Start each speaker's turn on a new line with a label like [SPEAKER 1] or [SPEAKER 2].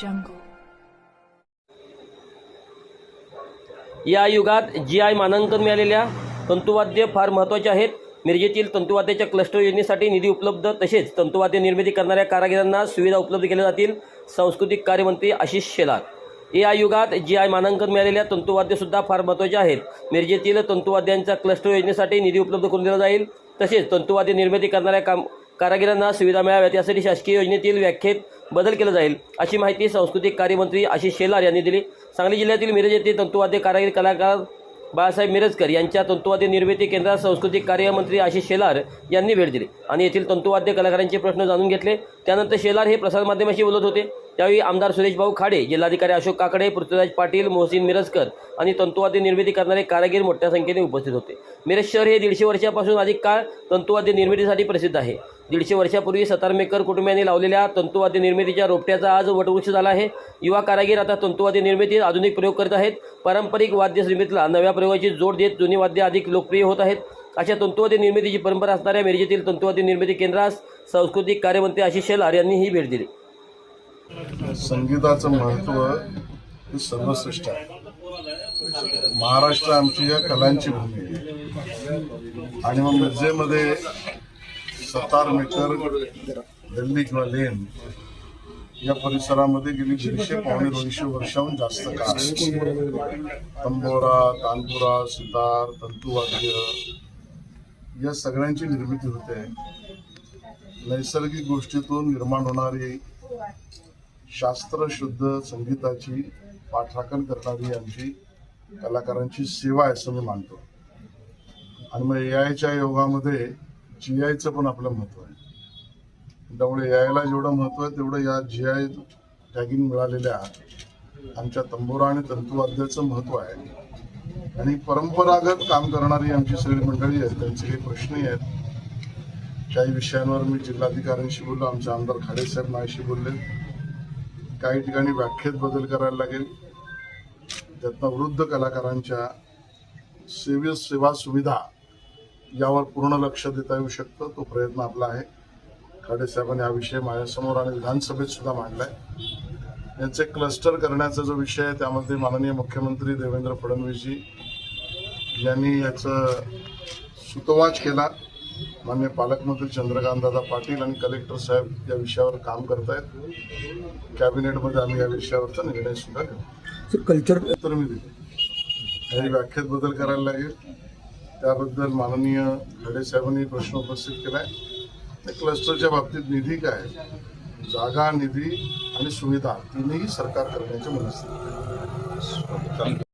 [SPEAKER 1] jungle.
[SPEAKER 2] या युगात GI मानांकन मिळालेल्या तंतुवाद्य फार महत्त्वाचे आहेत. मिरजेतील तंतुवाद्याच्या क्लस्टर योजनेसाठी निधी उपलब्ध, तसेच तंतुवाद्य निर्मिती करणाऱ्या कारागिरांना सुविधा उपलब्ध केल्या जातील. सांस्कृतिक कार्यमंत्री आशिष शेलार. या युगात GI मानांकन मिळालेल्या तंतुवाद्यसुद्धा फार महत्त्वाचे आहेत. मिरजेतील तंतुवाद्यांच्या क्लस्टर योजनेसाठी निधी उपलब्ध करून दिला जाईल, तसेच तंतुवाद्य निर्मिती करणाऱ्या कारागिरांना सुविधा मिळाव्यात यासाठी शासकीय योजनेतील व्याख्येत बदल केला जाईल, अशी माहिती सांस्कृतिक कार्यमंत्री आशिष शेलार यांनी दिली. सांगली जिल्ह्यातील मिरज येथे तंतुवाद्य कारागीर कलाकार बाळासाहेब मिरजकर यांच्या तंतुवाद्य निर्मिती केंद्रात सांस्कृतिक कार्यमंत्री आशिष शेलार यांनी भेट दिली आणि येथील तंतुवाद्य कलाकारांचे प्रश्न जाणून घेतले. त्यानंतर शेलार हे प्रसारमाध्यमांशी बोलत होते. त्यावेळी आमदार सुरेश भाऊ खाडे, जिल्हाधिकारी अशोक काकडे, पृथ्वीराज पाटील, मोहसिन मिरजकर आणि तंतुवाद्य निर्मिती करणारे कारागीर मोठ्या संख्येने उपस्थित होते. मिरज शहर हे 150 वर्षापासून अधिक काळ तंतुवाद्य निर्मितीसाठी प्रसिद्ध आहे. 150 वर्षापूर्वी सतारमेकर कुटुंबियांनी लावलेल्या तंतुवाद्य निर्मितीच्या रोपट्याचा आज वटवृक्ष झाला आहे. युवा कारागीर आता तंतुवाद्य निर्मितीत आधुनिक प्रयोग करत आहेत. पारंपरिक वाद्य निर्मितीला नव्या प्रयोगाची जोड देत जुनी वाद्य अधिक लोकप्रिय होत आहेत. अशा तंतुवाद्य निर्मितीची परंपरा असणाऱ्या मिरजेतील तंतुवाद्य निर्मिती केंद्रास सांस्कृतिक कार्यमंत्री आशिष शेलार यांनी ही भेट दिली.
[SPEAKER 3] संगीताचं महत्त्व हे सर्वश्रेष्ठ आहे. महाराष्ट्र आमची या कलांची भूमी आहे आणि मग मिरजेमध्ये सतारमेकर दिल्ली किंवा लेन या परिसरामध्ये गेली 150-200 वर्षाहून जास्त काळ तंबोरा, तानपुरा, सितार, तंतुवाद्य या सगळ्यांची निर्मिती होते. नैसर्गिक गोष्टीतून निर्माण होणारी शास्त्रशुद्ध संगीताची पाठराखण करणारी आमची कलाकारांची सेवा आहे असं मी मानतो. आणि मग AIच्या योगामध्ये GIचं पण आपलं महत्त्व आहे. त्यामुळे AIला जेवढं महत्त्व आहे तेवढं या GI टॅगिंग मिळालेल्या आमच्या तंबोरा आणि तंतुवाद्याचं महत्त्व आहे. आणि परंपरागत काम करणारी आमची सगळी मंडळी आहेत, त्यांचे काही प्रश्नही आहेत. काही विषयांवर मी जिल्हाधिकाऱ्यांशी बोललो, आमचे आमदार खाडे साहेब माझ्याशी बोलले. काही ठिकाणी व्याख्येत बदल करायला लागेल, त्यातनं वृद्ध कलाकारांच्या सेवा सुविधा यावर पूर्ण लक्ष देता येऊ शकतं. तो प्रयत्न आपला आहे. खाडे साहेबांनी हा विषय माझ्यासमोर आणि विधानसभेत सुद्धा मांडलाय. यांचे क्लस्टर करण्याचा जो विषय आहे त्यामध्ये माननीय मुख्यमंत्री देवेंद्र फडणवीसजी यांनी याचं सुतोवाच केला. माननीय पालकमंत्री चंद्रकांतदादा पाटील आणि कलेक्टर साहेब या विषयावर काम करत आहेत. कॅबिनेटमध्ये आम्ही या विषयावरचा निर्णय सुद्धा घेऊ.
[SPEAKER 4] कल्चर
[SPEAKER 3] तर मी दिले काही व्याख्येत बदल करायला लागेल, त्याबद्दल माननीय खाडे साहेबांनी प्रश्न उपस्थित केलाय. क्लस्टरच्या बाबतीत निधी काय, जागा, निधी आणि सुविधा तिन्ही सरकार करण्याच्या मनस्थितीत आहे.